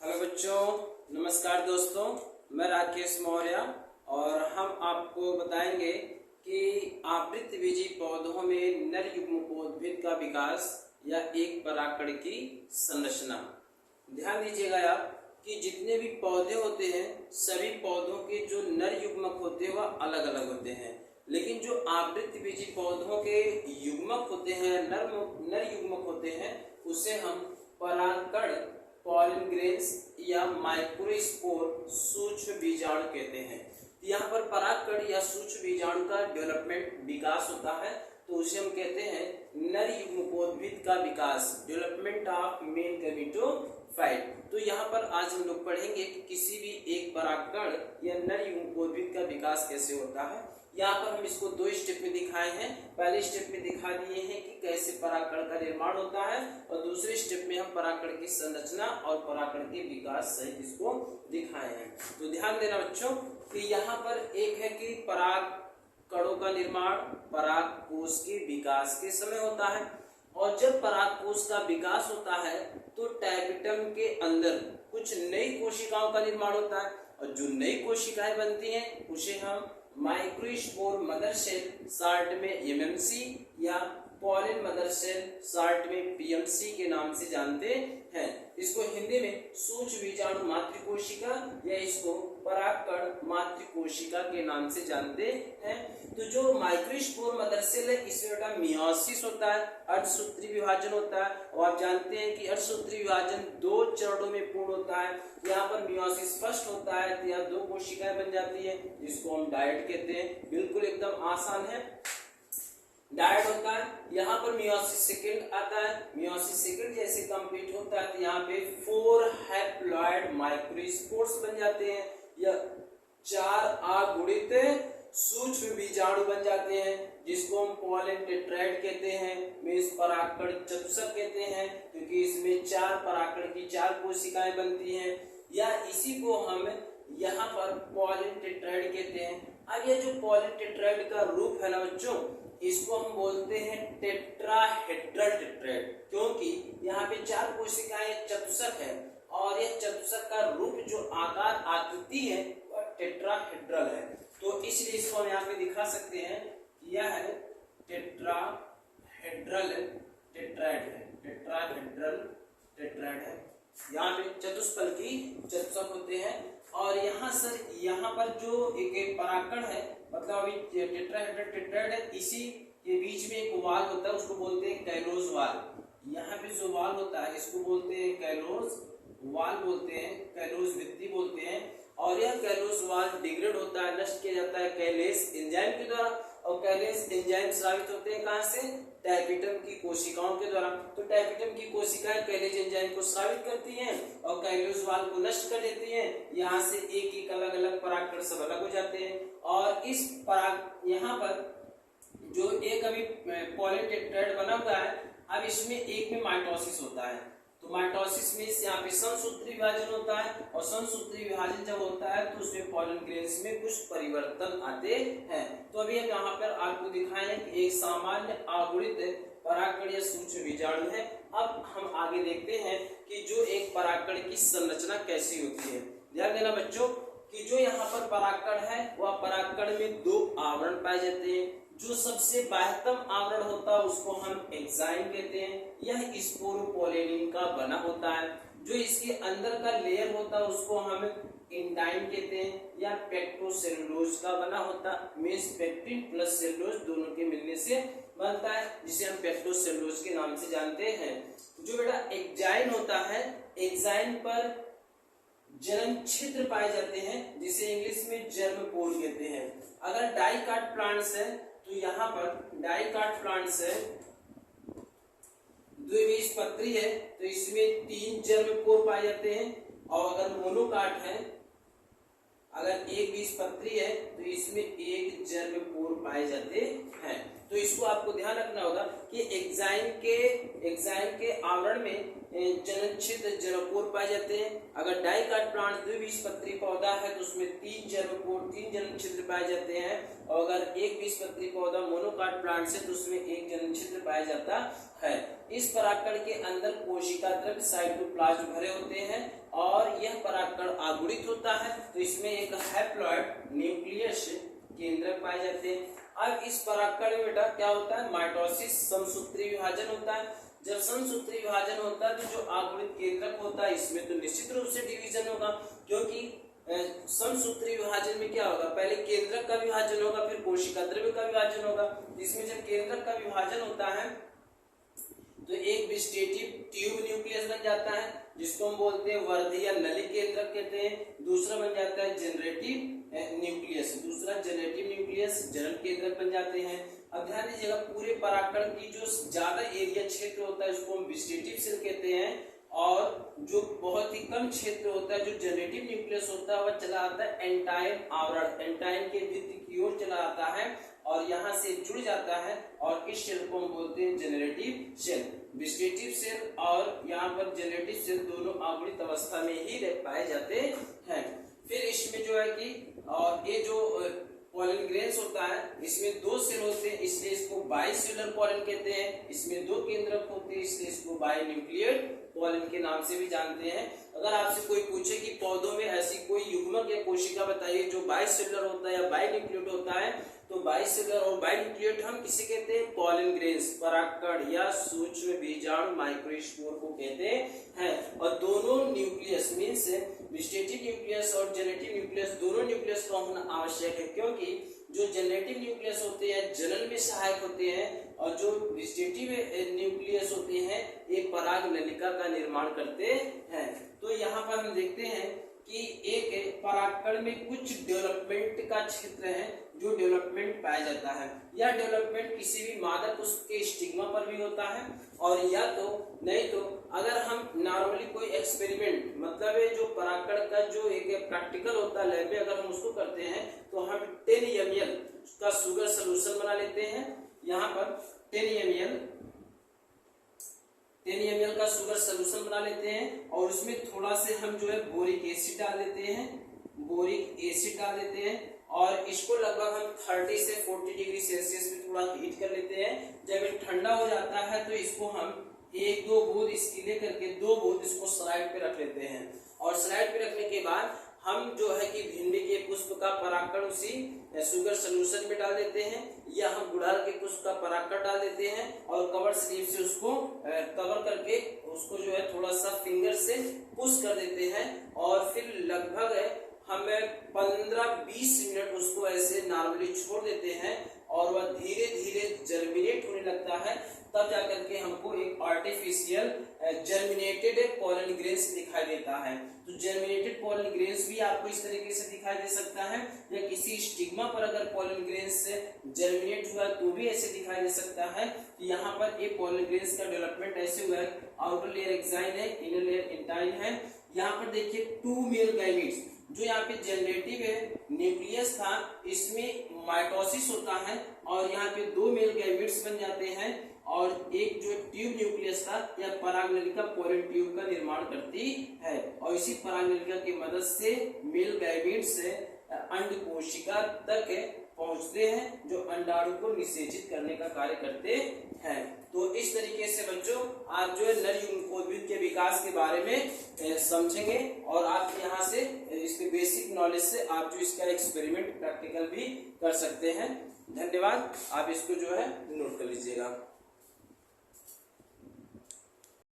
Hello बच्चों, नमस्कार दोस्तों। मैं राकेश मौर्य और हम आपको बताएंगे कि आवृतबीजी पौधों में नर युग्मकोद्भिद का विकास या एक परागकण की संरचना। ध्यान दीजिएगा आप कि जितने भी पौधे होते हैं सभी पौधों के जो नर युग्मक होते हैं वह अलग अलग होते हैं, लेकिन जो आवृतबीजी पौधों के युग्मक होते हैं, नर युग्मक होते हैं, उसे हम परागकण, पॉलन ग्रेन्स या माइक्रोस्पोर सूक्ष्म बीजाणु कहते हैं। यहाँ पर परागकण या सूक्ष्म बीजाणु का डेवलपमेंट विकास होता है, तो उसे हम कहते हैं नर युग्मकोद्भिद का विकास, डेवलपमेंट ऑफ मेल गैमेटोफाइट। तो यहाँ पर आज हम लोग पढ़ेंगे कि किसी भी एक परागकण या नर युग्मकोद्भिद का विकास कैसे होता है। यहाँ पर हम इसको दो स्टेप में दिखाए हैं। पहले स्टेप में दिखा दिए हैं कि कैसे परागकण का निर्माण होता है और दूसरे स्टेप में हम परागकण की संरचना और परागकण के विकास सहित इसको दिखाए हैं। तो ध्यान देना बच्चों कि यहाँ पर एक है कि परागकणों का निर्माण परागकोश के विकास के समय होता है, और जब परागकोश का विकास होता है तो टैपिटम के अंदर कुछ नई कोशिकाओं का निर्माण होता है, और जो नई कोशिकाएं बनती हैं उसे हम माइक्रोस्पोर मदर सेल शॉर्ट में एमएमसी या पॉलन मदर सेल शॉर्ट में पीएमसी के नाम से जानते हैं। इसको हिंदी में सूक्ष्म बीजाणु मातृकोशिका या इसको परागकण मातृकोशिका के नाम से जानते हैं। तो जो माइक्रोस्पोर मदर सेल है इसमें बेटा मियोसिस होता है, अर्धसूत्री विभाजन होता है, और आप जानते हैं कि अर्धसूत्री विभाजन दो चरणों में पूर्ण होता है। यहाँ पर मियोसिस फर्स्ट होता है तो यहाँ दो कोशिकाएं बन जाती है, जिसको हम डायड कहते हैं। बिल्कुल एकदम आसान है, डायड होता है। यहाँ पर मियोसिस सेकंड आता है, मियोसिस सेकंड जैसे कंप्लीट होता है तो यहाँ पे 4 हैप्लॉइड माइक्रोस्पोर्स बन जाते हैं या 4 अगुणित सूक्ष्म बीजाणु बन जाते हैं, जिसको हम पॉलन टेट्राइड कहते हैं, मींस परागकण चतुष्क कहते हैं, क्योंकि इसमें 4 परागकण की 4 कोशिकाएं बनती हैं, या इसी को हम यहाँ पर पॉलन टेट्राइड कहते हैं। अब ये जो पॉलन टेट्राइड का रूप है ना बच्चों, इसको हम बोलते हैं टेट्राहेड्रल टेट्राइड, क्योंकि यहाँ पे 4 कोशिकाएं चतुष्क है और यह चतुष्क का रूप जो आकार आकृति है वह टेट्राहेड्रल है। तो इसलिए इसको हम यहाँ पे दिखा सकते हैं कि यह है टेट्राहेड्रल टेट्राइड है, टेट्राहेड्रल टेट्राइड है। यहाँ पे चतुष्फल की चतुष्क होते हैं, और यहाँ पर जो एक परागकण है, मतलब अभी टेट्राहेड्रल टेट्राइड है, इसी के बीच में एक वाल होता है, उसको बोलते हैं कैलोज वाल। यहाँ पे जो वाल होता है इसको बोलते हैं कैलोज वाल बोलते हैं, कैलोज भित्ति बोलते हैं, और यह कैलोज वाल डिग्रेड होता है, नष्ट किया जाता है कैलेस एंजाइम के द्वारा, और कैलेस एंजाइम स्रावित होते हैं कहाँ से? टैपिटम की कोशिकाओं के द्वारा। तो टैपिटम की कोशिकाएं कैलेज एंजाइम को स्रावित करती हैं और कैलोज वाल को नष्ट कर देती हैं। यहाँ से एक एक अलग अलग परागकण सब अलग हो जाते हैं, और इस पराग यहाँ पर जो एक अभी पॉलन टेट्राइड बना हुआ है, अब इसमें एक में माइटोसिस होता है। तो माइटोसिस में यहाँ पे समसूत्री विभाजन होता है, और समसूत्री विभाजन जब होता है तो उसमें पॉलन ग्रेन्स में कुछ परिवर्तन आते हैं। तो अभी हम यहाँ पर आपको दिखाएं कि एक सामान्य अगुणित परागकण या सूक्ष्म बीजाणु है। अब हम आगे देखते हैं कि जो एक परागकण की संरचना कैसी होती है। ध्यान देना बच्चों कि जो यहाँ पर परागकण है वह परागकण में 2 आवरण पाए जाते हैं। जो सबसे बाह्यतम आवरण होता है उसको हम एक्साइन कहते हैं, यह स्पोरोपोलेनिन का बना होता है। जो इसके अंदर का लेयर होता है उसको हम इंटाइन कहते हैं, या पेक्टोसेलुलोज का बना होता है, मींस पेक्टिन प्लस सेलुलोज दोनों के मिलने से बनता है, जिसे हम पेक्टोसेलुलोज के नाम से जानते हैं। जो बेटा एक्साइन होता है, एक्साइन पर जर्म छिद्र पाए जाते हैं, जिसे इंग्लिश में जर्म पोर कहते हैं। अगर डाइकाट प्लांट्स है तो यहाँ पर डाइकाट प्लांट्स है, द्विबीजपत्री है तो इसमें 3 जर्म पोर पाए जाते हैं, और अगर मोनोकाट है, अगर एक बीजपत्री है तो इसमें 1 जर्म पोर पाए जाते हैं। तो इसको आपको ध्यान रखना होगा कि एक्साइन के आवरण में जननछिद्र जर्मपोर पाए जाते हैं। अगर डाइकाट प्लांट द्विबीजपत्री पौधा है तो उसमें 3 जर्मपोर 3 जननछिद्र पाए जाते हैं, और अगर एक बीजपत्री पौधा मोनोकाट प्लांट से तो उसमें 1 जननछिद्र पाया जाता है। इस परागकण के अंदर कोशिका द्रव्य साइटोप्लाज्म भरे होते हैं और यह परागकण आगुणित होता है। तो इसमें एक हैप्लॉइड न्यूक्लियस केंद्रक पाए जाते हैं। अब इस परागकण में बेटा क्या होता है, माइटोसिस समसूत्री विभाजन होता है। जब समसूत्री विभाजन होता है तो जो आगुणित केंद्रक होता है इसमें तो निश्चित रूप से डिवीजन होगा, क्योंकि समसूत्री विभाजन में क्या होगा, पहले केंद्रक का विभाजन होगा, फिर कोशिका द्रव्य का विभाजन होगा। इसमें जब केंद्रक का विभाजन होता है तो एक वेजिटेटिव ट्यूब न्यूक्लियस बन जाता है, जिसको हम बोलते हैं वर्धी या नली केंद्रक कहते हैं। दूसरा बन जाता है जनरेटिव न्यूक्लियस, दूसरा जनरेटिव न्यूक्लियस जनन केंद्रक बन जाते हैं। अब ध्यान दीजिएगा, पूरे परागकण की जो ज्यादा एरिया क्षेत्र होता है उसको हम वेजिटेटिव सेल कहते हैं, और जो बहुत ही कम क्षेत्र होता है जो जनरेटिव न्यूक्लियस होता है वह चला आता है एंटाइन आवरण, एंटाइन के भित्ति की ओर चला आता है और यहाँ से जुड़ जाता है, और इस सेल को हम बोलते हैं जनरेटिव सेल। वेजिटेटिव सेल और यहाँ पर जनरेटिव सेल दोनों आगुणित अवस्था में ही पाए जाते हैं। फिर इसमें जो है कि और ये जो पॉलन ग्रेन्स होता है इसमें दो सेल होते हैं, इसलिए इसको बाइसेलुलर पॉलन कहते हैं। इसमें दो केंद्रक होते हैं, इसलिए इसको बाइन्यूक्लिएट पॉलन के नाम से भी जानते हैं। अगर आपसे कोई पूछे कि पौधों में ऐसी कोई युग्मक या कोशिका बताइए जो बाइसेलुलर होता है या बाइन्यूक्लिएट होता है, तो बाइसेलुलर और बाइन्यूक्लिएट हम किसे कहते हैं, पॉलन ग्रेन्स, परागकण या सूक्ष्म बीजाणु माइक्रोस्पोर को कहते हैं। और दोनों न्यूक्लियस मीन्स वेजिटेटिव न्यूक्लियस और जनरेटिव न्यूक्लियस, दोनों न्यूक्लियस का होना आवश्यक है, क्योंकि जो जनरेटिव न्यूक्लियस होते हैं जनन में सहायक होते हैं और जो वेजिटेटिव न्यूक्लियस होते हैं ये पराग नलिका का निर्माण करते हैं। तो यहाँ पर हम देखते हैं कि एक परागकण में कुछ डेवलपमेंट का क्षेत्र है जो डेवलपमेंट पाया जाता है। यह डेवलपमेंट किसी भी मादा पुष्प के स्टिग्मा पर भी होता है, और या तो नहीं तो अगर हम नॉर्मली कोई एक्सपेरिमेंट, मतलब है जो परागकण का जो एक प्रैक्टिकल होता है लैब में, अगर हम उसको करते हैं तो हम 10 ml का शुगर सोल्यूशन बना लेते हैं। यहाँ पर 10 ml का शुगर सोल्यूशन बना लेते हैं और उसमें थोड़ा से हम जो है बोरिक एसिड डाल देते हैं, बोरिक एसिड डाल देते हैं, और इसको लगभग हम 30 से 40 डिग्री सेल्सियस में थोड़ा हीट कर लेते हैं। जब ये ठंडा हो जाता है तो इसको हम एक दो बूंद इसकी लेकर के 2 बूंद इसको स्लाइड पे रख लेते हैं, और स्लाइड पे रखने के बाद हम जो है कि भिंडी के पुष्प का परागकण उसी शुगर सोल्यूशन में डाल देते हैं, या हम गुड़हल के पुष्प का परागकण डाल देते हैं और कवर स्लीव से उसको कवर करके उसको जो है थोड़ा सा फिंगर से पुश कर देते हैं, और फिर लगभग हमें 15-20 मिनट उसको ऐसे नॉर्मली छोड़ देते हैं और वह धीरे धीरे जर्मिनेट होने लगता है। तब जाकर के हमको एक आर्टिफिशियल जर्मिनेटेड पॉलन ग्रेन्स दिखाई देता है। तो जर्मिनेटेड पॉलन ग्रेन्स भी आपको इस तरीके से दिखाई दे सकता है, या किसी स्टिग्मा पर अगर पॉलन ग्रेन्स जर्मिनेट हुआ तो भी ऐसे दिखाई दे सकता है। यहाँ पर ये पॉलन ग्रेन्स का डेवलपमेंट ऐसे हुआ है, आउटर लेयर एक्साइन है, इनर लेयर इंटाइन है। यहाँ पर देखिए 2 मेल गैमीट्स, जो यहाँ पे जनरेटिव न्यूक्लियस था इसमें माइटोसिस होता है और यहाँ पे 2 मेल गैमीट्स बन जाते हैं, और एक जो ट्यूब न्यूक्लियस था यह परागनलिका पोलन ट्यूब का निर्माण करती है, और इसी परागनलिका की मदद से मेल गैमीट्स अंड कोशिका तक पहुंचते हैं जो अंडाणु को निषेचित करने का कार्य करते हैं। तो इस तरीके से बच्चों आप जो है नर युग्मोद्भिद के विकास के बारे में समझेंगे, और आप यहाँ से इसके बेसिक नॉलेज से आप जो इसका एक्सपेरिमेंट प्रैक्टिकल भी कर सकते हैं। धन्यवाद, आप इसको जो है नोट कर लीजिएगा।